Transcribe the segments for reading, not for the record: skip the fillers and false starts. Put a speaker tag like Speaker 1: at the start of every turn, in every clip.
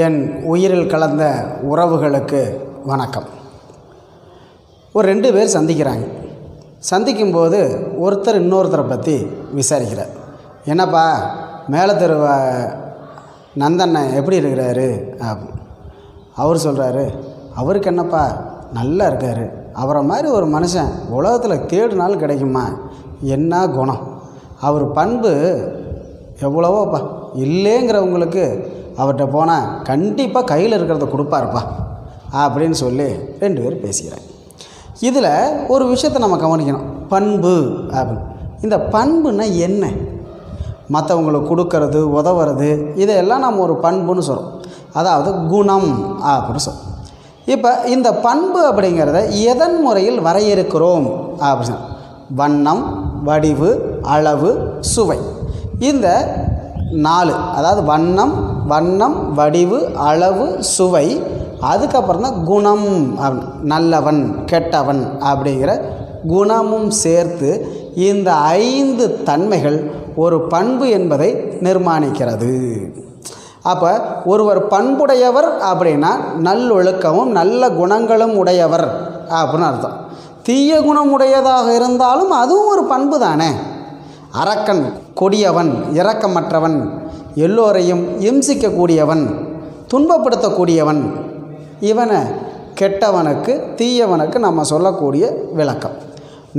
Speaker 1: என் உயிரில் கலந்த உறவுகளுக்கு வணக்கம். ஒரு 2 பேர் சந்திக்கிறாங்க. சந்திக்கும்போது ஒருத்தர் இன்னொருத்தரை பற்றி விசாரிக்கிறார். என்னப்பா மேலே தெரு நந்தண்ணன் எப்படி இருக்கிறாரு? அவர் சொல்கிறாரு, அவருக்கு என்னப்பா நல்லா இருக்கார். அவரை மாதிரி ஒரு மனுஷன் உலகத்தில் தேடினாலும் கிடைக்குமா? என்ன குணம், அவர் பண்பு எவ்வளவோப்பா. இல்லைங்கிறவங்களுக்கு அவர்கிட்ட போனால் கண்டிப்பாக கையில் இருக்கிறத கொடுப்பாருப்பா அப்படின்னு சொல்லி 2 பேர் பேசிக்கிறாங்க. இதில் ஒரு விஷயத்தை நம்ம கவனிக்கணும், பண்பு அப்படின்னு. இந்த பண்புன்னா என்ன? மற்றவங்களுக்கு கொடுக்கறது, உதவுறது, இதையெல்லாம் நம்ம ஒரு பண்புன்னு சொல்கிறோம். அதாவது குணம் அப்படின்னு சொல்கிறோம். இப்போ இந்த பண்பு அப்படிங்கிறத எதன் முறையில் வரையறுக்கிறோம் அப்படின்னு வண்ணம், வடிவு, அளவு, சுவை. இந்த 4, அதாவது வண்ணம், வடிவு, அளவு, சுவை, அதுக்கப்புறம் தான் குணம், நல்லவன் கெட்டவன் அப்படிங்கிற குணமும் சேர்த்து இந்த 5 தன்மைகள் ஒரு பண்பு என்பதை நிர்மாணிக்கிறது. அப்போ ஒருவர் பண்புடையவர் அப்படின்னா நல்லொழுக்கமும் நல்ல குணங்களும் உடையவர் அப்படின்னு அர்த்தம். தீய குணம் உடையதாக இருந்தாலும் அதுவும் ஒரு பண்பு தானே. அரக்கன் கொடியவன், இரக்கமற்றவன், எல்லோரையும் இம்சிக்கக்கூடியவன், துன்பப்படுத்தக்கூடியவன், இவனை கெட்டவனுக்கு தீயவனுக்கு நம்ம சொல்லக்கூடிய விளக்கம்.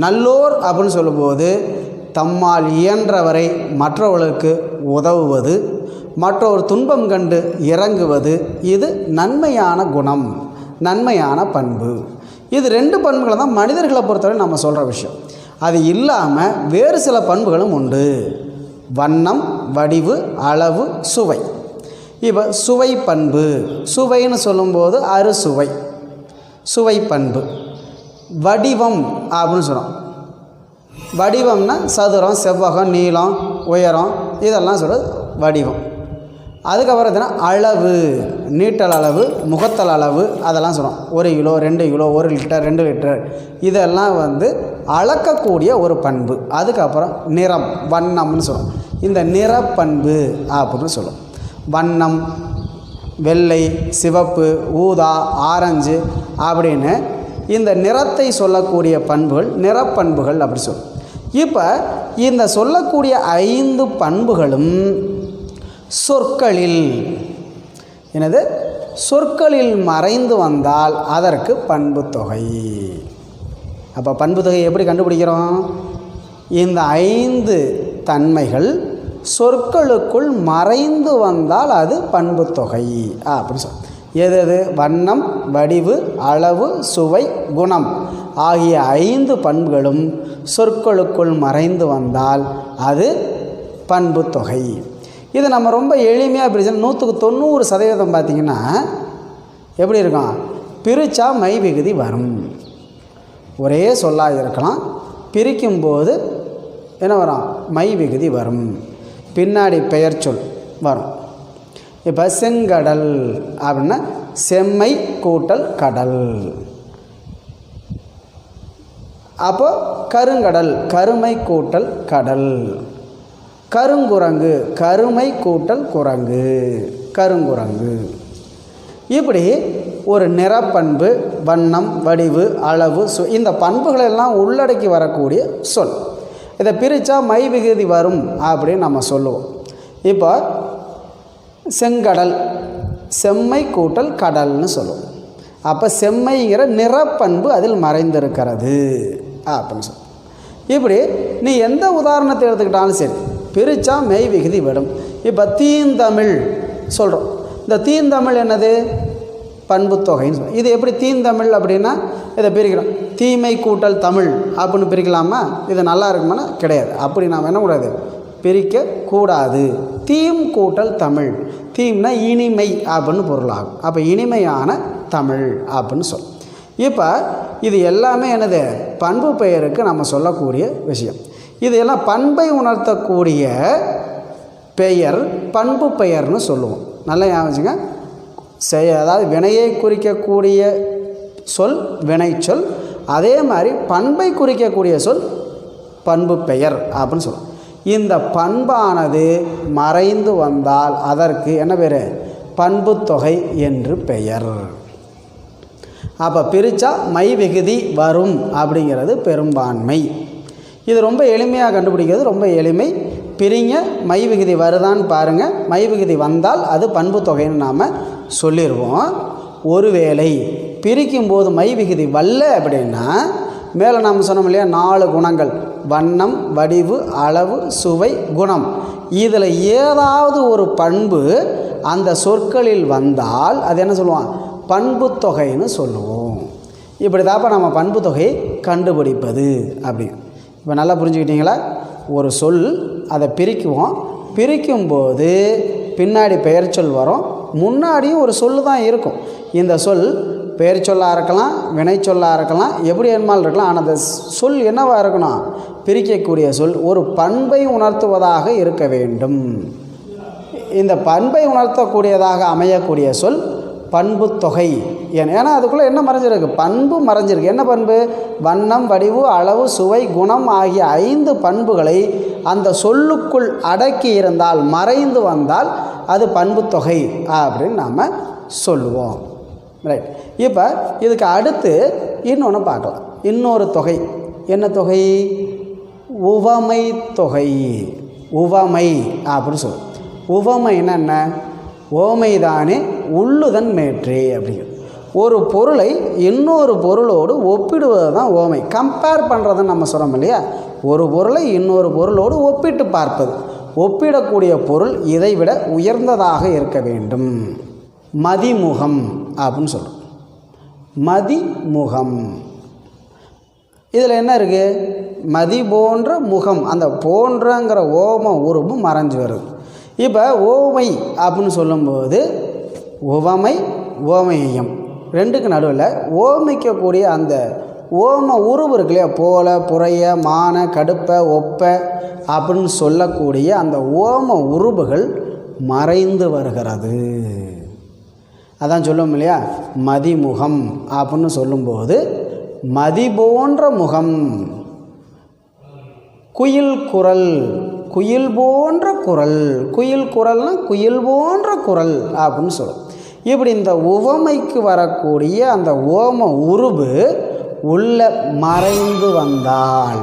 Speaker 1: நல்லோர் அப்படின்னு சொல்லும்போது தம்மால் இயன்றவரை மற்றவர்களுக்கு உதவுவது, மற்றொரு துன்பம் கண்டு இறங்குவது, இது நன்மையான குணம், நன்மையான பண்பு. இது 2 பண்புகளை தான் மனிதர்களை பொறுத்தவரை நம்ம சொல்கிற விஷயம். அது இல்லாமல் வேறு சில பண்புகளும் உண்டு. வண்ணம், வடிவு, அளவு, சுவை. இப்போ சுவை பண்பு, சுவைன்னு சொல்லும்போது அறுசுவை, சுவை பண்பு. வடிவம் அப்படின்னு சொல்கிறோம். வடிவம்னா சதுரம், செவ்வகம், நீளம், உயரம், இதெல்லாம் சொல்கிறது வடிவம். அதுக்கப்புறம் அளவு, நீட்டல் அளவு, முகத்தல் அளவு, அதெல்லாம் சொல்கிறோம். 1 கிலோ, 2 கிலோ, 1 லிட்டர், 2 லிட்டர், இதெல்லாம் அளக்கக்கூடிய ஒரு பண்பு. அதுக்கப்புறம் நிறம், வண்ணம்னு சொல்கிறோம். இந்த நிறப்பண்பு அப்படின்னு சொல்லுவோம். வண்ணம், வெள்ளை, சிவப்பு, ஊதா, ஆரஞ்சு அப்படின்னு இந்த நிறத்தை சொல்லக்கூடிய பண்புகள் நிறப்பண்புகள் அப்படி சொல்லுவோம். இப்போ இந்த சொல்லக்கூடிய 5 பண்புகளும் சொற்களில் சொற்களில் மறைந்து வந்தால் அதற்கு பண்பு தொகை. அப்போ பண்பு தொகை எப்படி கண்டுபிடிக்கிறோம்? இந்த 5 தன்மைகள் சொற்களுக்குள் மறைந்து வந்தால் அது பண்பு தொகை அப்படின்னு சொல்ல. எது? வண்ணம், வடிவு, அளவு, சுவை, குணம் ஆகிய 5 பண்புகளும் சொற்களுக்குள் மறைந்து வந்தால் அது பண்பு தொகை. இது நம்ம ரொம்ப எளிமையாக பிரிச்சோம். 100% பார்த்திங்கன்னா எப்படி இருக்கும்? பிரித்தா மை விகுதி வரும். ஒரே சொல்லாக இருக்கலாம், பிரிக்கும்போது என்ன வரும்? மை விகுதி வரும், பின்னாடி பெயர் சொல் வரும். இப்போ செங்கடல் அப்படின்னா செம்மை கூட்டல் கடல். அப்போ கருங்கடல், கருமை கூட்டல் கடல். கருங்குரங்கு, கருமை கூட்டல் குரங்கு, கருங்குரங்கு. இப்படி ஒரு நிறப்பண்பு, வண்ணம், வடிவு, அளவு, இந்த பண்புகளெல்லாம் உள்ளடக்கி வரக்கூடிய சொல். இதை பிரித்தா மை விகுதி வரும் அப்படின்னு நம்ம சொல்லுவோம். இப்போ செங்கடல், செம்மை கூட்டல் கடல்னு சொல்லுவோம். அப்போ செம்மைங்கிற நிறப்பண்பு அதில் மறைந்திருக்கிறது அப்படின்னு சொல்லுவோம். இப்படி நீ எந்த உதாரணத்தை எடுத்துக்கிட்டாலும் சரி பிரித்தா மெய் விகுதி விடும். இப்போ தீந்தமிழ் சொல்கிறோம். இந்த தீந்தமிழ் என்னது? பண்பு தொகைன்னு சொல்கிறோம். இது எப்படி தீந்தமிழ் அப்படின்னா இதை பிரிக்கிறோம். தீமை கூட்டல் தமிழ் அப்படின்னு பிரிக்கலாமா? இது நல்லா இருக்குமானா? கிடையாது. அப்படி நாம் என்ன கூடாது, பிரிக்கக்கூடாது. தீம் கூட்டல் தமிழ், தீம்னா இனிமை அப்படின்னு பொருளாகும். அப்போ இனிமையான தமிழ் அப்படின்னு சொல்லும். இப்போ இது எல்லாமே என்னது? பண்பு பெயருக்கு நம்ம சொல்லக்கூடிய விஷயம். இது எல்லாம் பண்பை உணர்த்தக்கூடிய பெயர் பண்பு பெயர்னு சொல்லுவோம். நல்லா ஞாபகம். அதாவது வினையை குறிக்கக்கூடிய சொல் வினைச்சொல், அதே மாதிரி பண்பை குறிக்கக்கூடிய சொல் பண்பு பெயர் அப்படின்னு சொல்லுவோம். இந்த பண்பானது மறைந்து வந்தால் அதற்கு என்ன பேர்? பண்புத்தொகை என்று பெயர். அப்போ பிரித்தா மை விகுதி வரும் அப்படிங்கிறது பெரும்பான்மை. இது ரொம்ப எளிமையாக கண்டுபிடிக்கிறது, ரொம்ப எளிமை. பிரிங்க, மை விகுதி வருதான்னு பாருங்கள். மை விகுதி வந்தால் அது பண்புத்தொகைன்னு நாம் சொல்லிடுவோம். ஒருவேளை பிரிக்கும்போது மை விகுதி வரல அப்படின்னா மேலே நாம் சொன்னோம் இல்லையா, 4 குணங்கள்: வண்ணம், வடிவு, அளவு, சுவை, குணம். இதில் ஏதாவது ஒரு பண்பு அந்த சொற்களில் வந்தால் அது என்ன சொல்லுவான்? பண்புத்தொகைன்னு சொல்லுவோம். இப்படி தாப்பா நம்ம பண்புத்தொகையை கண்டுபிடிப்பது அப்படி. இப்போ நல்லா புரிஞ்சுக்கிட்டீங்களா? ஒரு சொல், அதை பிரிக்குவோம். பிரிக்கும்போது பின்னாடி பெயர் சொல் வரும், முன்னாடியும் ஒரு சொல் தான் இருக்கும். இந்த சொல் பெயர் சொல்லாக இருக்கலாம், வினை சொல்லாக இருக்கலாம், எப்படி வேணுமாலும் இருக்கலாம். ஆனால் அந்த சொல் என்னவாக இருக்கணும்? பிரிக்கக்கூடிய சொல் ஒரு பண்பை உணர்த்துவதாக இருக்க வேண்டும். இந்த பண்பை உணர்த்தக்கூடியதாக அமையக்கூடிய சொல் பண்புத்தொகை. ஏன்னா அதுக்குள்ளே என்ன மறைஞ்சிருக்கு? பண்பு மறைஞ்சிருக்கு. என்ன பண்பு? வண்ணம், வடிவு, அளவு, சுவை, குணம் ஆகிய 5 பண்புகளை அந்த சொல்லுக்குள் அடக்கி இருந்தால், மறைந்து வந்தால் அது பண்புத்தொகை அப்படின்னு நாம் சொல்லுவோம். ரைட். இப்போ இதுக்கு அடுத்து இன்னொன்று பார்க்கலாம். இன்னொரு தொகை. என்ன தொகை? உவமை தொகை. உவமை அப்படின்னு சொல்லுவோம். உவமைன்னா என்ன? ஓமைதானே உள்ளுதன் மேற்றே அப்படிங்கிறது. ஒரு பொருளை இன்னொரு பொருளோடு ஒப்பிடுவது தான் ஓமை. கம்பேர் பண்ணுறதுன்னு நம்ம சொல்கிறோம் இல்லையா? ஒரு பொருளை இன்னொரு பொருளோடு ஒப்பிட்டு பார்ப்பது. ஒப்பிடக்கூடிய பொருள் இதைவிட உயர்ந்ததாக இருக்க வேண்டும். மதிமுகம் அப்படின்னு சொல்கிறோம். மதிமுகம். இதில் என்ன இருக்குது? மதி போன்ற முகம். அந்த போன்றங்கிற ஓம உருவம் மறைஞ்சு வருது. இப்போ ஓமை அப்படின்னு சொல்லும்போது உவமை, ஓமேயம் ரெண்டுக்கு நடுவில் ஓமிக்கக்கூடிய அந்த ஓம உருவு இருக்கு இல்லையா? போல, புறைய, மான, கடுப்ப, ஒப்ப அப்படின்னு சொல்லக்கூடிய அந்த ஓம உருவுகள் மறைந்து வருகிறது. அதான் சொல்லுவோம் இல்லையா? மதிமுகம் அப்படின்னு சொல்லும்போது மதி போன்ற முகம். குயில் குரல், குயில் போன்ற குரல். குயில் குரல்னால் குயில் போன்ற குரல் அப்படின்னு சொல்லும். இப்படி இந்த உவமைக்கு வரக்கூடிய அந்த ஓம உருவு உள்ள மறைந்து வந்தால்,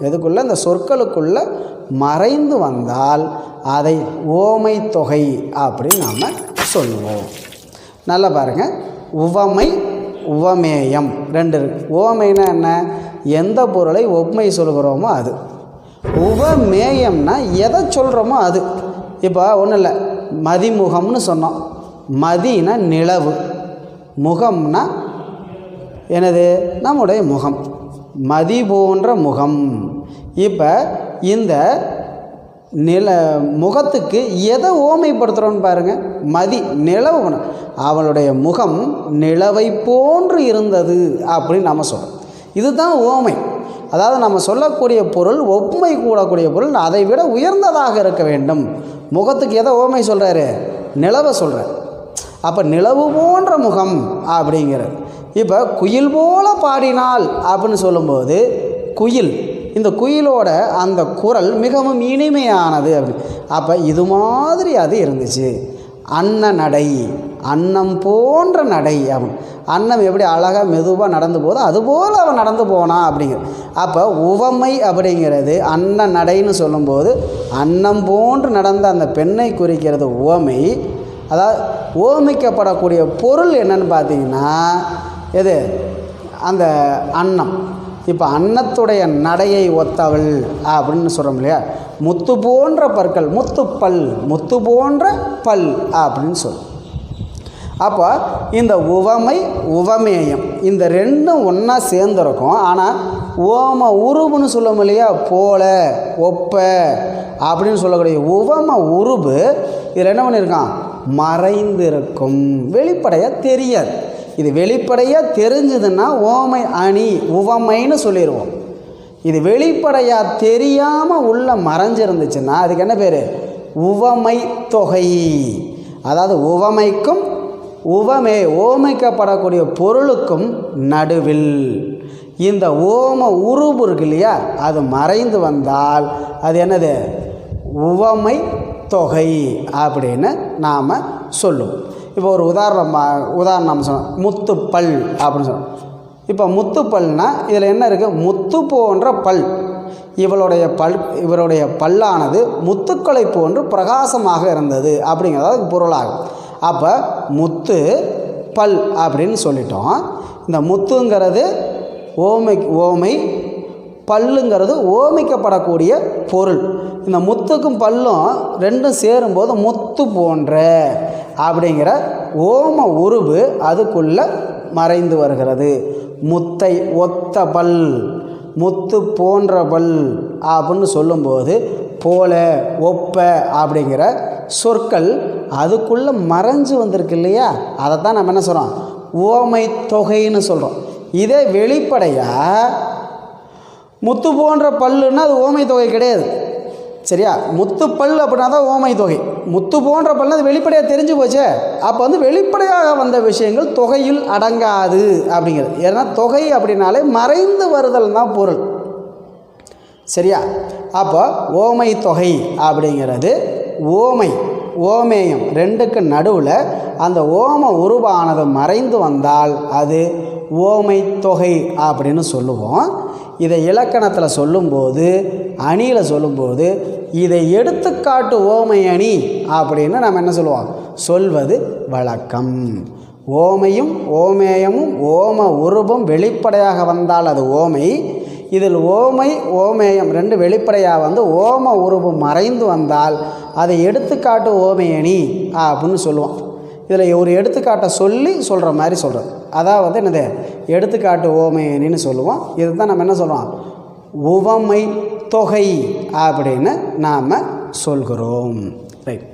Speaker 1: எதுக்குள்ள? இந்த சொற்களுக்குள்ள மறைந்து வந்தால் அதை ஓமை தொகை அப்படின்னு நாம் சொல்லுவோம். நல்லா பாருங்கள். உவமை, உவமேயம் ரெண்டு இருக்குது. உவமைனா என்ன? எந்த பொருளை ஒப்புமை சொல்கிறோமோ அது. உவமேயம்னா எதை சொல்கிறோமோ அது. இப்போ ஒன்றும் இல்லை, மதிமுகம்னு சொன்னோம். மதினா நிலவு, முகம்னா எனது நம்முடைய முகம். மதி போன்ற முகம். இப்போ இந்த முகத்துக்கு எதை ஓமைப்படுத்துகிறோன்னு பாருங்கள். மதி, நிலவு. அவளுடைய முகம் நிலவை போன்று இருந்தது அப்படின்னு நம்ம சொல்கிறோம். இதுதான் ஓமை. அதாவது நம்ம சொல்லக்கூடிய பொருள், ஒப்புமை கூடக்கூடிய பொருள் அதை விட உயர்ந்ததாக இருக்க வேண்டும். முகத்துக்கு எதை ஓமை சொல்கிறாரு? நிலவை சொல்கிறார். அப்போ நிலவு போன்ற முகம் அப்படிங்கிறது. இப்போ குயில் போல பாடினாள் அப்படின்னு சொல்லும்போது குயில், இந்த குயிலோட அந்த குரல் மிகவும் இனிமையானது அப்படி. அப்போ இது மாதிரி அது இருந்துச்சு. அன்ன நடை, அன்னம் போன்ற நடை. அவன் அன்னம் எப்படி அழகாக மெதுவாக நடந்து போதோ அதுபோல் அவன் நடந்து போனான் அப்படிங்கிறது. அப்போ உவமை அப்படிங்கிறது அன்ன நடைன்னு சொல்லும்போது அன்னம் போன்று நடந்த அந்த பெண்ணை குறிக்கிறது உவமை. அதாவது ஓமிக்கப்படக்கூடிய பொருள் என்னன்னு பார்த்தீங்கன்னா எது? அந்த அன்னம். இப்போ அன்னத்துடைய நடையை ஒத்தவள் அப்படின்னு சொல்கிறோம் இல்லையா? முத்து போன்ற பற்கள், முத்துப்பல், முத்து போன்ற பல் அப்படின்னு சொல்லும். அப்போ இந்த உவமை, உவமேயம் இந்த ரெண்டும் ஒன்றா சேர்ந்துருக்கும். ஆனால் ஓம உருவுன்னு சொல்லுவோம் இல்லையா? போல, ஒப்ப அப்படின்னு சொல்லக்கூடிய உவம உருவு இதில் என்ன பண்ணியிருக்கான்? மறைந்திருக்கும். வெளிப்படையாக தெரியாது. இது வெளிப்படையாக தெரிஞ்சதுன்னா ஓமை அணி உவமைன்னு சொல்லிடுவோம். இது வெளிப்படையாக தெரியாமல் உள்ள மறைஞ்சிருந்துச்சுன்னா அதுக்கு என்ன பேர்? உவமை தொகை. அதாவது உவமைக்கும் ஓமைக்கப்படக்கூடிய பொருளுக்கும் நடுவில் இந்த ஓம உருவு இருக்கு இல்லையா? அது மறைந்து வந்தால் அது என்னது? உவமை தொகை அப்படின்னு நாம் சொல்லுவோம். இப்போ ஒரு உதாரணம் சொன்னோம், முத்துப்பல் அப்படின்னு சொன்னோம். இப்போ முத்துப்பல்னா இதில் என்ன இருக்குது? முத்து போன்ற பல். இவருடைய பல்லானது முத்துக்களை போன்று பிரகாசமாக இருந்தது அப்படிங்கிறது பொருளாகும். அப்போ முத்து பல் அப்படின்னு சொல்லிட்டோம். இந்த முத்துங்கிறது ஓமை, பல்லுங்கிறது ஓமிக்கப்படக்கூடிய பொருள். இந்த முத்துக்கும் பல்லும் ரெண்டும் சேரும்போது முத்து போன்ற அப்படிங்கிற ஓம உருவு அதுக்குள்ளே மறைந்து வருகிறது. முத்தை ஒத்த பல், முத்து போன்ற பல் அப்படின்னு சொல்லும்போது போல, ஒப்ப அப்படிங்கிற சொற்கள் அதுக்குள்ளே மறைஞ்சு வந்திருக்கு இல்லையா? அதை தான் நம்ம என்ன சொல்கிறோம்? ஓமை தொகைன்னு சொல்கிறோம். இதே வெளிப்படையாக முத்து போன்ற பல்லுன்னா அது ஓமை தொகை கிடையாது. சரியா? முத்து பல் அப்படின்னா தான் ஓமை தொகை. முத்து போன்ற பல்னா அது வெளிப்படையாக தெரிஞ்சு போச்சே. அப்போ வெளிப்படையாக வந்த விஷயங்கள் தொகையில் அடங்காது அப்படிங்கிறது. ஏன்னா தொகை அப்படின்னாலே மறைந்து வருதல் தான் பொருள். சரியா? அப்போ ஓமை தொகை அப்படிங்கிறது ஓமேயம் ரெண்டுக்கு நடுவில் அந்த ஓம உருவானது மறைந்து வந்தால் அது ஓமை தொகை அப்படின்னு சொல்லுவோம். இதை இலக்கணத்தில் சொல்லும்போது, அணியில் சொல்லும்போது இதை எடுத்துக்காட்டு ஓமை அணி அப்படின்னு நம்ம என்ன சொல்லுவோம்? சொல்வது வழக்கம். ஓமையும் ஓமேயமும் ஓம உருவம் வெளிப்படையாக வந்தால் அது ஓமை. இதில் ஓமேயம் ரெண்டு வெளிப்படையாக ஓம உருவம் மறைந்து வந்தால் அதை எடுத்துக்காட்டு ஓமை அணி அப்படின்னு சொல்லுவோம். இதில் ஒரு எடுத்துக்காட்டை சொல்கிற மாதிரி சொல்கிறது. அதாவது என்னது? எடுத்துக்காட்டு ஓமை அணின்னு சொல்லுவோம். இதுதான் நம்ம என்ன சொல்கிறோம்? உவமை தொகை அப்படின்னு நாம் சொல்கிறோம். ரைட்.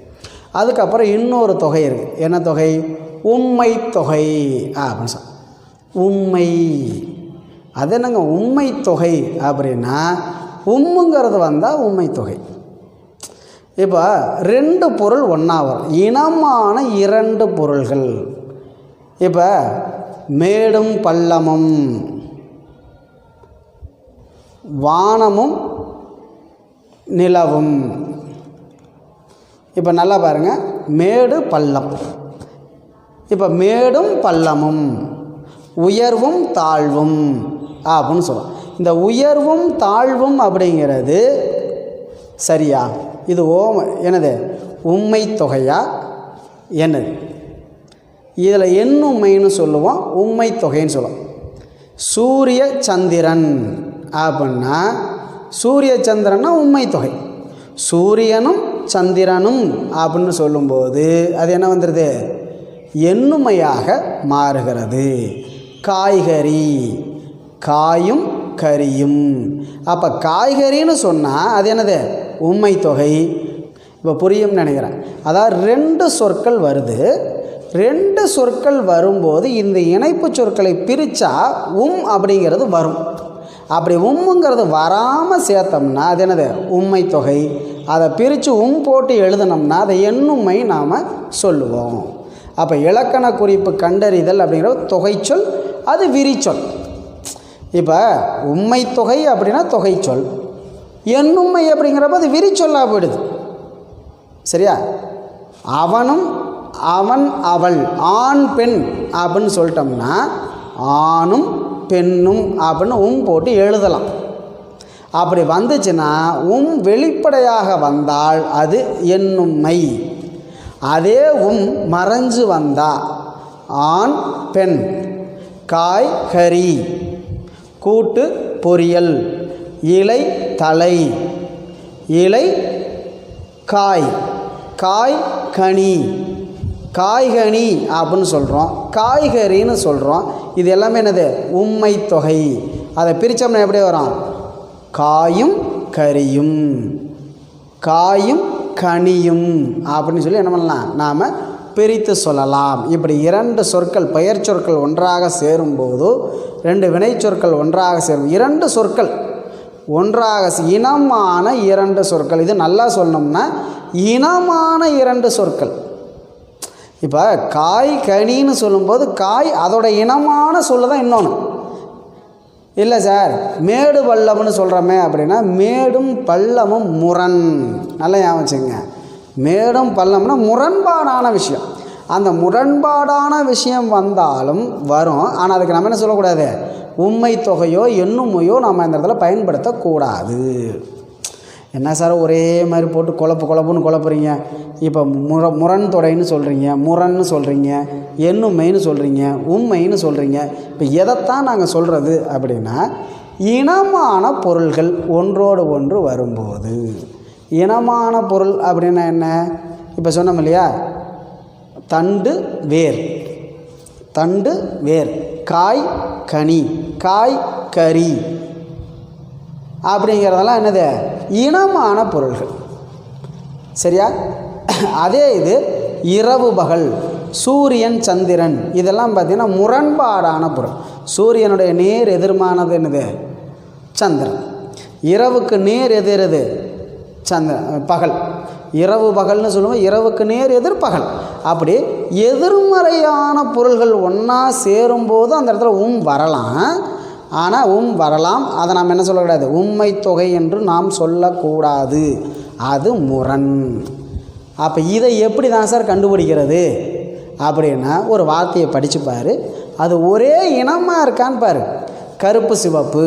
Speaker 1: அதுக்கப்புறம் இன்னொரு தொகை இருக்குது. என்ன தொகை? உண்மை தொகை அப்படின்னு சொல்ல. உண்மை அது என்னங்க? உண்மை தொகை அப்படின்னா உம்முங்கிறது வந்தால் உண்மை தொகை. இப்போ ரெண்டு பொருள் ஒன்றா வரும், இனமான இரண்டு பொருள்கள். இப்போ மேடும் பள்ளமும், வானமும் நிலவும். இப்போ நல்லா பாருங்கள், மேடு பள்ளம். இப்போ மேடும் பள்ளமும், உயர்வும் தாழ்வும் அப்படின்னு சொல்லுவோம். இந்த உயர்வும் தாழ்வும் அப்படிங்கிறது சரியா? இது என்னது? உண்மை தொகையா என்னது? இதில் எண்ணுமைன்னு சொல்லுவோம், உண்மை தொகைன்னு சொல்லுவோம். சூரிய சந்திரன் அப்படின்னா, சூரிய சந்திரன்னா உண்மை தொகை. சூரியனும் சந்திரனும் அப்படின்னு சொல்லும்போது அது என்ன வந்துடுது? எண்ணுமையாக மாறுகிறது. காய்கறி, காயும் கரியும். அப்போ காய்கறின்னு சொன்னால் அது என்னது? உண்மை தொகை. இப்போ புரியும் நினைக்கிறேன். அதாவது ரெண்டு சொற்கள் வருது. ரெண்டு சொற்கள் வரும்போது இந்த இணைப்பு சொற்களை பிரித்தா அப்படிங்கிறது வரும். அப்படி உம்முங்கிறது வராமல் சேர்த்தோம்னா அது என்னது? உண்மை தொகை. அதை பிரித்து போட்டு எழுதினோம்னா அதை எண்ணுமை நாம் சொல்லுவோம். அப்போ இலக்கண குறிப்பு கண்டறிதல் அப்படிங்கிற தொகைச்சொல், அது விரிச்சொல். இப்போ உண்மை தொகை அப்படின்னா தொகைச்சொல், எண்ணுமை அப்படிங்கிறப்ப அது விரிச்சொல்லாக போயிடுது. சரியா? அவனும் அவன் அவள், ஆண் பெண் அப்படின்னு சொல்லிட்டோம்னா ஆணும் பெண்ணும் அப்படின்னு போட்டு எழுதலாம். அப்படி வந்துச்சுன்னா வெளிப்படையாக வந்தால் அது எண்ணுமை. அதே மறைஞ்சு வந்தா ஆண் பெண், காய் கறி, கூட்டு பொரியல், இலை தலை, இலை காய், காய் கனி, காய்கனி அப்படின்னு சொல்கிறோம், காய்கறின்னு சொல்கிறோம். இது எல்லாமே என்னது? உண்மை தொகை. அதை பிரித்தோம்னா எப்படி வரும்? காயும் கரியும், காயும் கனியும் அப்படின்னு சொல்லி என்ன பண்ணலாம்? நாம் பிரித்து சொல்லலாம். இப்படி இரண்டு சொற்கள், பெயர் சொற்கள் ஒன்றாக சேரும்போது, ரெண்டு வினை சொற்கள் ஒன்றாக சேரும், இரண்டு சொற்கள் ஒன்றாக இனமான இரண்டு சொற்கள். இது நல்லா சொல்லணும்னா இனமான இரண்டு சொற்கள். இப்போ காய் கனின்னு சொல்லும்போது காய் அதோட இனமான சொல்ல தான் இன்னொன்று. இல்லை சார் மேடு பள்ளம்னு சொல்கிறோமே அப்படின்னா மேடும் பள்ளமும் முரண். நல்லா ஞாபகம் வச்சுங்க. மேடும் பள்ளம்னா முரண்பாடான விஷயம். அந்த முரண்பாடான விஷயம் வந்தாலும் வரும். ஆனால் அதுக்கு நம்ம என்ன சொல்லக்கூடாது, உண்மை தொகையோ எண்ணுமையோ நம்ம இந்த இடத்துல பயன்படுத்தக்கூடாது. என்ன சார் ஒரே மாதிரி போட்டு குழப்புன்னு குழப்புறீங்க. இப்போ முரண் தொடைன்னு சொல்கிறீங்க, முரண்னு சொல்கிறீங்க, எண்ணுமைன்னு சொல்கிறீங்க, உண்மைன்னு சொல்கிறீங்க. இப்போ எதைத்தான் நாங்கள் சொல்கிறது அப்படின்னா, இனமான பொருள்கள் ஒன்றோடு ஒன்று வரும்போது. இனமான பொருள் அப்படின்னா என்ன? இப்போ சொன்னோம் இல்லையா, தண்டு வேர், தண்டு வேர், காய் கனி, காய் கறி அப்படிங்கிறதெல்லாம் என்னது, இனமான பொருள்கள். சரியா? அதே இது இரவு பகல், சூரியன் சந்திரன், இதெல்லாம் பார்த்திங்கன்னா முரண்பாடான பொருள். சூரியனுடைய நேர் எதிர்மானது என்னது, சந்திரன். இரவுக்கு நேர் எதிரது பகல். இரவு பகல்னு சொல்லுவோம், இரவுக்கு நேர் எதிர் பகல். அப்படி எதிர்மறையான பொருள்கள் ஒன்றா சேரும்போது அந்த இடத்துல வரலாம். ஆனால் வரலாம், அதை நாம் என்ன சொல்லக்கூடாது, உண்மை தொகை என்று நாம் சொல்லக்கூடாது. அது முரண். அப்போ இதை எப்படி தான் சார் கண்டுபிடிக்கிறது அப்படின்னா, ஒரு வார்த்தையை படிச்சுப்பார், அது ஒரே இனமாக இருக்கான்னு பாரு. கருப்பு சிவப்பு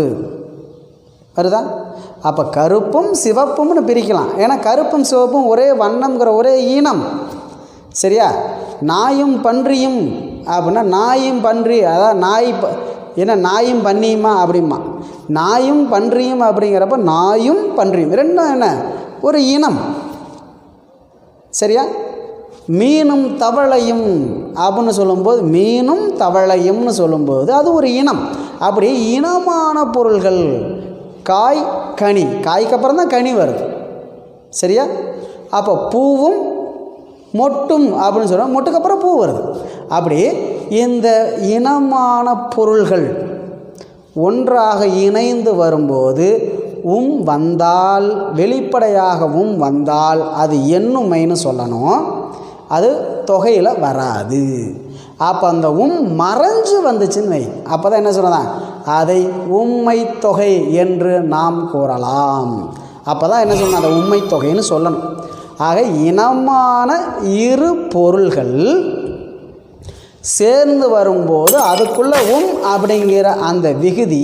Speaker 1: வருதா? அப்போ கருப்பும் சிவப்பும்னு பிரிக்கலாம். ஏன்னா கருப்பும் சிவப்பும் ஒரே வண்ணம்ங்கிற ஒரே இனம். சரியா? நாயும் பன்றியும் அப்படின்னா, நாயும் பன்றி, அதாவது நாய் ஏன்னா நாயும் பன்னியுமா அப்படிமா, நாயும் பன்றியும் அப்படிங்கிறப்ப நாயும் பன்றியும் ரெண்டும் என்ன, ஒரு இனம். சரியா? மீனும் தவளையும் அப்படின்னு சொல்லும்போது, மீனும் தவளையும்னு சொல்லும்போது அது ஒரு இனம். அப்படி இனமான பொருள்கள், காய் கனி, காய்க்கு அப்புறம் தான் கனி வருது. சரியா? அப்போ பூவும் மொட்டும் அப்படின்னு சொல்கிறோம், மொட்டுக்கு அப்புறம் பூ வருது. அப்படி இந்த இனமான பொருள்கள் ஒன்றாக இணைந்து வரும்போது வந்தால், வெளிப்படையாகவும் வந்தால் அது எண்ணுமைன்னு சொல்லணும், அது தொகையில் வராது. அப்போ அந்த மறைஞ்சு வந்துச்சுன்னு வை, அப்போ தான் என்ன சொல்லலாம், அதை உண்மை தொகை என்று நாம் கூறலாம். அப்போ தான் என்ன சொல்லணும், அதை உண்மை தொகைன்னு சொல்லணும். ஆக இனமான இரு பொருள்கள் சேர்ந்து வரும்போது அதுக்குள்ள அப்படிங்கிற அந்த விகுதி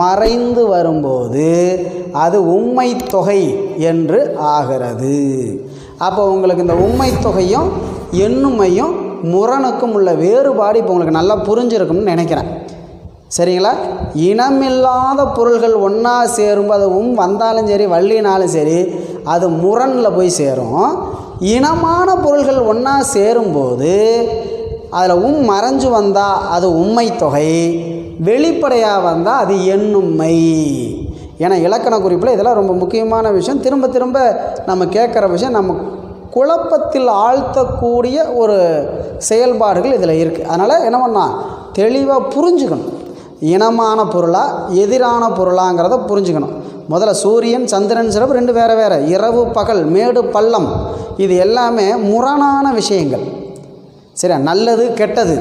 Speaker 1: மறைந்து வரும்போது அது உண்மை தொகை என்று ஆகிறது. அப்போ உங்களுக்கு இந்த உண்மை தொகையும் எண்ணுமையும் முரணுக்கும் உள்ள வேறுபாடு இப்போ உங்களுக்கு நல்லா புரிஞ்சிருக்கும்னு நினைக்கிறேன். சரிங்களா? இனமில்லாத பொருள்கள் ஒன்றா சேரும்போது அது வந்தாலும் சரி வள்ளினாலும் சரி அது முரணில் போய் சேரும். இனமான பொருள்கள் ஒன்றா சேரும்போது அதில் மறைஞ்சு வந்தால் அது உண்மை தொகை, வெளிப்படையாக வந்தால் அது எண்ணுமை. ஏன்னா இலக்கண குறிப்பில் இதெல்லாம் ரொம்ப முக்கியமான விஷயம். திரும்ப திரும்ப நம்ம கேட்குற விஷயம், நம்ம குழப்பத்தில் ஆழ்த்தக்கூடிய ஒரு செயல்பாடுகள் இதில் இருக்குது. அதனால் என்ன பண்ணால் தெளிவாக புரிஞ்சுக்கணும், இனமான பொருளா எதிரான பொருளாங்கிறத புரிஞ்சுக்கணும். முதல்ல சூரியன் சந்திரன் சிறப்பு ரெண்டு வேறு வேறு, இரவு பகல் மேடு பள்ளம் இது எல்லாமே முரணான விஷயங்கள். சரியா? நல்லது கெட்டது,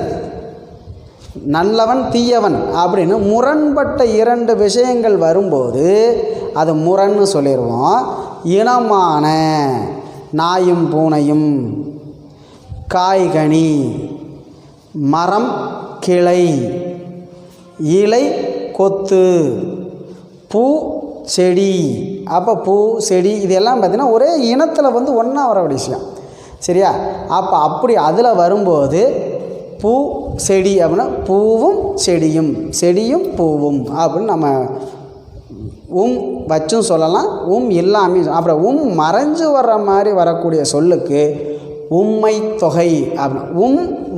Speaker 1: நல்லவன் தீயவன் அப்படின்னு முரண்பட்ட இரண்டு விஷயங்கள் வரும்போது அது முரண்னு சொல்லிடுவோம். இனமான நாயும் பூனையும், காய்கனி, மரம் கிளை, இலை கொத்து, பூ செடி. அப்போ பூ செடி இதெல்லாம் பார்த்திங்கன்னா ஒரே இனத்தில் ஒன்றா வர விஷயம். சரியா? அப்போ அப்படி அதில் வரும்போது பூ செடி அப்படின்னா பூவும் செடியும், செடியும் பூவும் அப்படின்னு நம்ம வச்சும் சொல்லலாம், இல்லாமல். அப்புறம் மறைஞ்சு வர்ற மாதிரி வரக்கூடிய சொல்லுக்கு உண்மை தொகை அப்படின்னா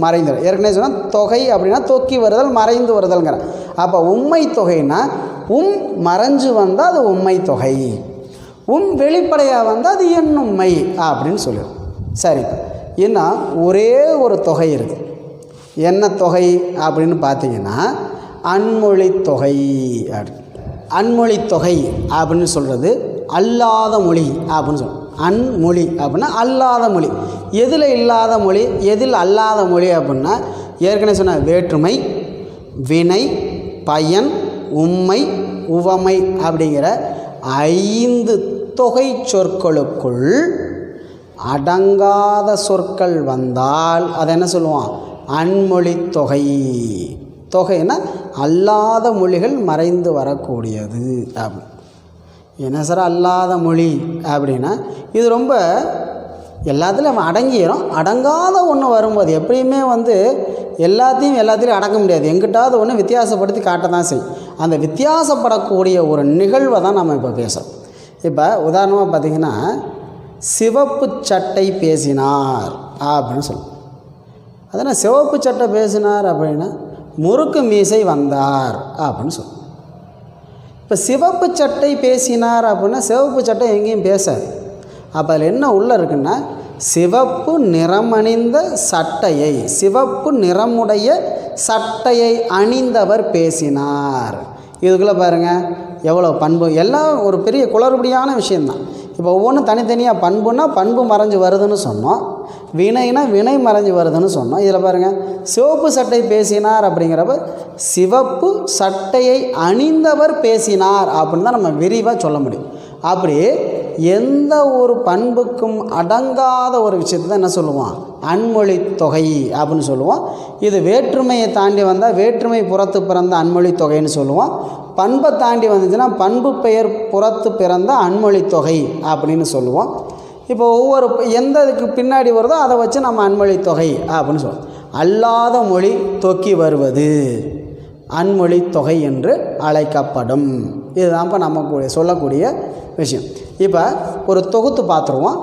Speaker 1: மறைந்து, ஏற்கனவே சொன்னால் தொகை அப்படின்னா தொக்கி வருதல் மறைந்து வருதல்ங்கிற. அப்போ உண்மை தொகைன்னா மறைஞ்சு வந்தால் அது உண்மை தொகை, வெளிப்படையாக வந்தால் அது எண்ணுண்மை அப்படின்னு சொல்லிடும். சரி, ஏன்னா ஒரே ஒரு தொகை இருக்குது. என்ன தொகை அப்படின்னு பார்த்தீங்கன்னா அன்மொழி தொகை. அன்மொழி தொகை அப்படின்னு சொல்கிறது அல்லாத மொழி அப்படின்னு சொல்கிறோம். அன்மொழி அப்படின்னா அல்லாத மொழி. எதில் இல்லாத மொழி, எதில் அல்லாத மொழி அப்படின்னா ஏற்கனவே சொன்ன வேற்றுமை, வினை, பயன், உம்மை, உவமை அப்படிங்கிற 5 தொகை சொற்களுக்குள் அடங்காத சொற்கள் வந்தால் அதை என்ன சொல்லுவோம்? அன்மொழி தொகை. தொகைன்னா அல்லாத மொழிகள் மறைந்து வரக்கூடியது. அப்படி என்ன சார் அல்லாத மொழி அப்படின்னா, இது ரொம்ப எல்லாத்துலேயும் அவன் அடங்கிடும். அடங்காத ஒன்று வரும்போது எப்படியுமே எல்லாத்தையும் அடக்க முடியாது. எங்கிட்டாவது ஒன்று வித்தியாசப்படுத்தி காட்ட தான் செய்யும். அந்த வித்தியாசப்படக்கூடிய ஒரு நிகழ்வை தான் நம்ம இப்போ பேசுகிறோம். இப்போ உதாரணமாக பார்த்திங்கன்னா, சிவப்பு சட்டை பேசினார் அப்படின்னு சொல்லுவோம். அதனால் சிவப்பு சட்டை பேசினார் அப்படின்னா முறுக்கு மீசை வந்தார் அப்படின்னு சொல்லுவோம். இப்போ சிவப்பு சட்டை பேசினார் அப்படின்னா சிவப்பு சட்டை எங்கேயும் பேசாது. அப்போ அதில் என்ன உள்ளே இருக்குன்னா, சிவப்பு நிறமணிந்த சட்டையை, சிவப்பு நிறமுடைய சட்டையை அணிந்தவர் பேசினார். இதுக்குள்ளே பாருங்கள் எவ்வளோ பண்பு. எல்லாம் ஒரு பெரிய குளறுபடியான விஷயந்தான். இப்போ ஒவ்வொன்றும் தனித்தனியாக பண்புன்னா பண்பு மறைஞ்சு வருதுன்னு சொன்னோம், வினைனா வினை மறைஞ்சு வருதுன்னு சொன்னோம். இதில் பாருங்கள் சிவப்பு சட்டை பேசினார் அப்படிங்கிறப்ப சிவப்பு சட்டையை அணிந்தவர் பேசினார் அப்படின்னு தான் நம்ம விரிவாக சொல்ல முடியும். அப்படி எந்த ஒரு பண்புக்கும் அடங்காத ஒரு விஷயத்தை தான் என்ன சொல்லுவோம்? அன்மொழி தொகை அப்படின்னு சொல்லுவோம். இது வேற்றுமையை தாண்டி வந்தால் வேற்றுமை புறத்து பிறந்த அன்மொழி தொகைன்னு சொல்லுவோம். பண்பை தாண்டி வந்துச்சுன்னா பண்பு பெயர் புறத்து பிறந்த அன்மொழி தொகை அப்படின்னு சொல்லுவோம். இப்போ ஒவ்வொரு எந்த இதுக்கு பின்னாடி வருதோ அதை வச்சு நம்ம அன்மொழி தொகை அப்படின்னு சொல்லுவோம். அல்லாத மொழி தொக்கி வருவது அன்மொழி தொகை என்று அழைக்கப்படும். இதுதான் இப்போ நம்ம சொல்லக்கூடிய விஷயம். இப்போ ஒரு தொகுத்து பார்த்துருவோம்.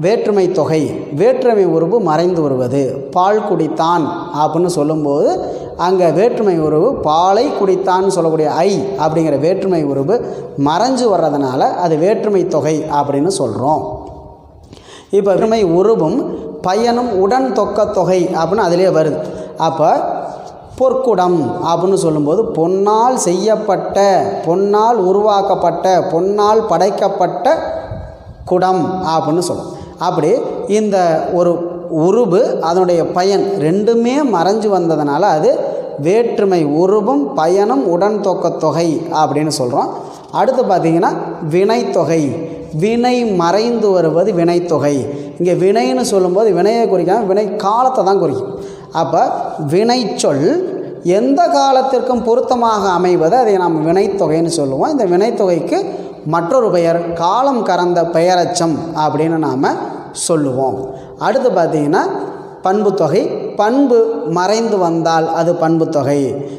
Speaker 1: வேற்றுமை தொகை, வேற்றுமை உருவு மறைந்து வருவது. பால் குடித்தான் அப்படின்னு சொல்லும்போது அங்கே வேற்றுமை உருவு பாலை குடித்தான்னு சொல்லக்கூடிய ஐ அப்படிங்கிற வேற்றுமை உருவு மறைஞ்சு வர்றதுனால அது வேற்றுமை தொகை அப்படின்னு சொல்கிறோம். இப்போ வேற்றுமை உருவும் பயனும் உடன் தொக்க தொகை அப்படின்னு அதிலே வருது. அப்போ பொற்குடம் அப்படின்னு சொல்லும்போது பொன்னால் செய்யப்பட்ட, பொன்னால் உருவாக்கப்பட்ட, பொன்னால் படைக்கப்பட்ட குடம் அப்படின்னு சொல்லும். அப்படி இந்த ஒரு உருவு அதனுடைய பயன் ரெண்டுமே மறைஞ்சு வந்ததுனால அது வேற்றுமை உருவும் பயனும் உடன் தொக்க தொகை அப்படின்னு சொல்கிறோம். அடுத்து பார்த்திங்கன்னா வினைத்தொகை, வினை மறைந்து வருவது வினைத்தொகை. இங்கே வினைன்னு சொல்லும்போது வினையை குறிக்காம வினை காலத்தை தான் குறிக்கும். அப்போ வினைச்சொல் எந்த காலத்திற்கும் பொருத்தமாக அமைவது அதை நாம் வினைத்தொகைன்னு சொல்லுவோம். இந்த வினைத்தொகைக்கு மற்றொரு பெயர் காலம் கறந்த பெயரச்சம் அப்படின்னு நாம் சொல்லுவோம். அடுத்து பார்த்திங்கன்னா பண்பு தொகை, பண்பு மறைந்து வந்தால் அது பண்பு தொகை.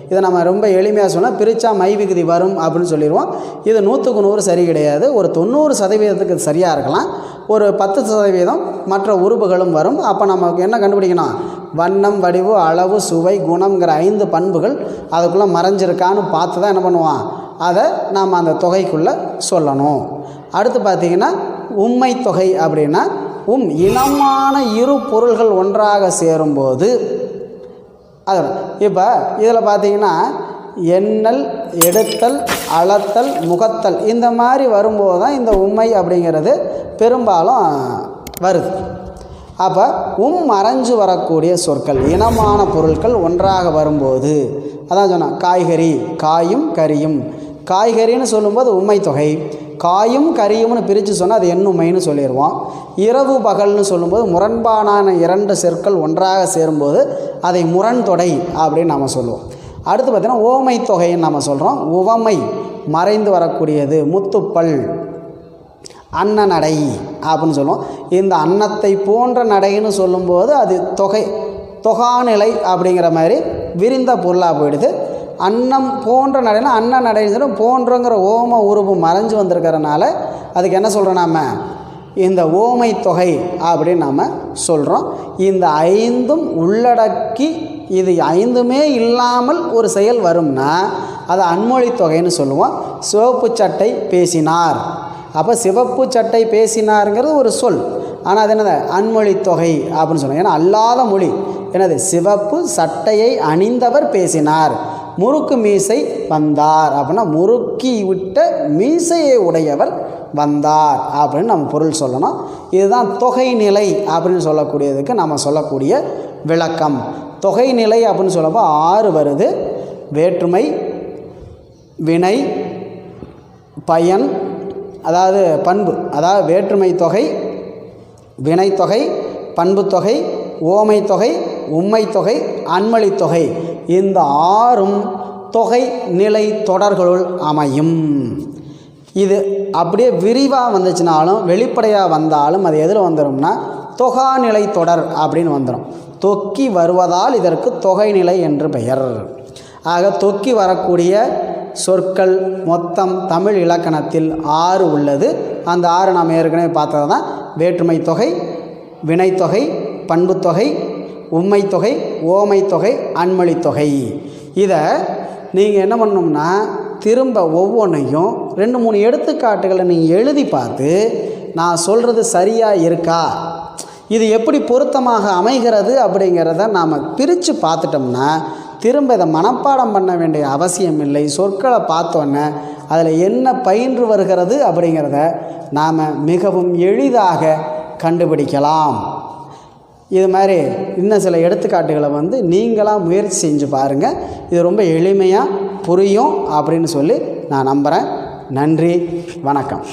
Speaker 1: இதை நம்ம ரொம்ப எளிமையாக சொன்னால் பிரித்தா மை விகுதி வரும் அப்படின்னு சொல்லிடுவோம். இது 100க்கு 100 சரி கிடையாது. ஒரு 90% சரியாக இருக்கலாம், ஒரு 10% மற்ற உறுப்புகளும் வரும். அப்போ நமக்கு என்ன கண்டுபிடிக்கணும்? வண்ணம், வடிவு, அளவு, சுவை, குணம்ங்கிற 5 பண்புகள் அதுக்குள்ளே மறைஞ்சிருக்கான்னு பார்த்து தான் என்ன பண்ணுவோம், அதை நாம் அந்த தொகைக்குள்ளே சொல்லணும். அடுத்து பார்த்திங்கன்னா உம்மை தொகை அப்படின்னா இனமான இரு பொருள்கள் ஒன்றாக சேரும்போது அது. இப்போ இதில் பார்த்திங்கன்னா எண்ணல், எடுத்தல், அளத்தல், முகத்தல் இந்த மாதிரி வரும்போது தான் இந்த உம்மை அப்படிங்கிறது பெரும்பாலும் வருது. அப்போ மறைஞ்சு வரக்கூடிய சொற்கள் இனமான பொருட்கள் ஒன்றாக வரும்போது அதான் சொன்னால் காய்கறி, காயும் கரியும். காய்கறின்னு சொல்லும்போது உம்மை தொகை, காயும் கரியும்னு பிரித்து சொன்னால் அது எண்ணுமைன்னு சொல்லிடுவோம். இரவு பகல்னு சொல்லும்போது முரண்பாடான 2 சொற்கள் ஒன்றாக சேரும்போது அதை முரண் தொடை அப்படின்னு நாம் சொல்லுவோம். அடுத்து பார்த்திங்கன்னா ஓமை தொகைன்னு நம்ம சொல்கிறோம். உவமை மறைந்து வரக்கூடியது முத்துப்பல், அன்னநடை அப்படின்னு சொல்லுவோம். இந்த அன்னத்தை போன்ற நடைன்னு சொல்லும்போது அது தொகை, தொகாநிலை அப்படிங்கிற மாதிரி விரிந்த பொருளாக போயிடுது. அன்னம் போன்ற நடைனா அன்ன நடைன்னு சொல்லும். போன்றங்கிற ஓம உருவு மறைஞ்சு வந்திருக்கிறனால அதுக்கு என்ன சொல்கிறோம், நாம் இந்த ஓமை தொகை அப்படின்னு நாம் சொல்கிறோம். இந்த 5ம் உள்ளடக்கி இது 5மே இல்லாமல் ஒரு செயல் வரும்னா அதை அன்மொழி தொகைன்னு சொல்லுவோம். சிவப்பு சட்டை பேசினார், அப்போ சிவப்பு சட்டை பேசினாருங்கிறது ஒரு சொல், ஆனால் அது என்னது அன்மொழி தொகை அப்படின்னு சொல்லுவோம். ஏன்னா அல்லாத மொழி என்னது, சிவப்பு சட்டையை அணிந்தவர் பேசினார். முறுக்கு மீசை வந்தார் அப்படின்னா முறுக்கி விட்ட மீசையை உடையவர் வந்தார் அப்படின்னு நம்ம பொருள் சொல்லணும். இதுதான் தொகை நிலை அப்படின்னு சொல்லக்கூடியதுக்கு நம்ம சொல்லக்கூடிய விளக்கம். தொகை நிலை அப்படின்னு சொல்லப்போ 6 வருது. வேற்றுமை, வினை, பயன், அதாவது பண்பு, அதாவது வேற்றுமை தொகை, வினைத்தொகை, பண்புத்தொகை, ஓமைத்தொகை, உம்மைத்தொகை, அன்மொழித்தொகை இந்த 6ம் தொகை நிலை தொடர்களுள் அமையும். இது அப்படியே விரிவாக வந்துச்சுனாலும் வெளிப்படையாக வந்தாலும் அது எதில் வந்துடும்னா தொகாநிலை தொடர் அப்படின்னு வந்துடும். தொக்கி வருவதால் இதற்கு தொகைநிலை என்று பெயர். ஆக தொக்கி வரக்கூடிய சொற்கள் மொத்தம் தமிழ் இலக்கணத்தில் 6 உள்ளது. அந்த 6 நாம் ஏற்கனவே பார்த்தது தான் வேற்றுமை தொகை, வினைத்தொகை, பண்புத்தொகை, உம்மைத்தொகை, ஓமைத்தொகை, அன்மொழித்தொகை. இதை நீங்கள் என்ன பண்ணணும்னா திரும்ப ஒவ்வொன்றையும் 2-3 எடுத்துக்காட்டுகளை நீங்கள் எழுதி பார்த்து நான் சொல்கிறது சரியாக இருக்கா, இது எப்படி பொருத்தமாக அமைகிறது அப்படிங்கிறத நாம் பிரித்து பார்த்துட்டோம்னா திரும்ப இதை மனப்பாடம் பண்ண வேண்டிய அவசியம் இல்லை. சொற்களை பார்த்தோன்னே அதில் என்ன பயின்று வருகிறது அப்படிங்கிறத நாம் மிகவும் எளிதாக கண்டுபிடிக்கலாம். இது மாதிரி இன்னும் சில எடுத்துக்காட்டுகளை நீங்களாக முயற்சி செஞ்சு பாருங்கள். இது ரொம்ப எளிமையாக புரியும் அப்படின்னு சொல்லி நான் நம்புகிறேன். நன்றி, வணக்கம்.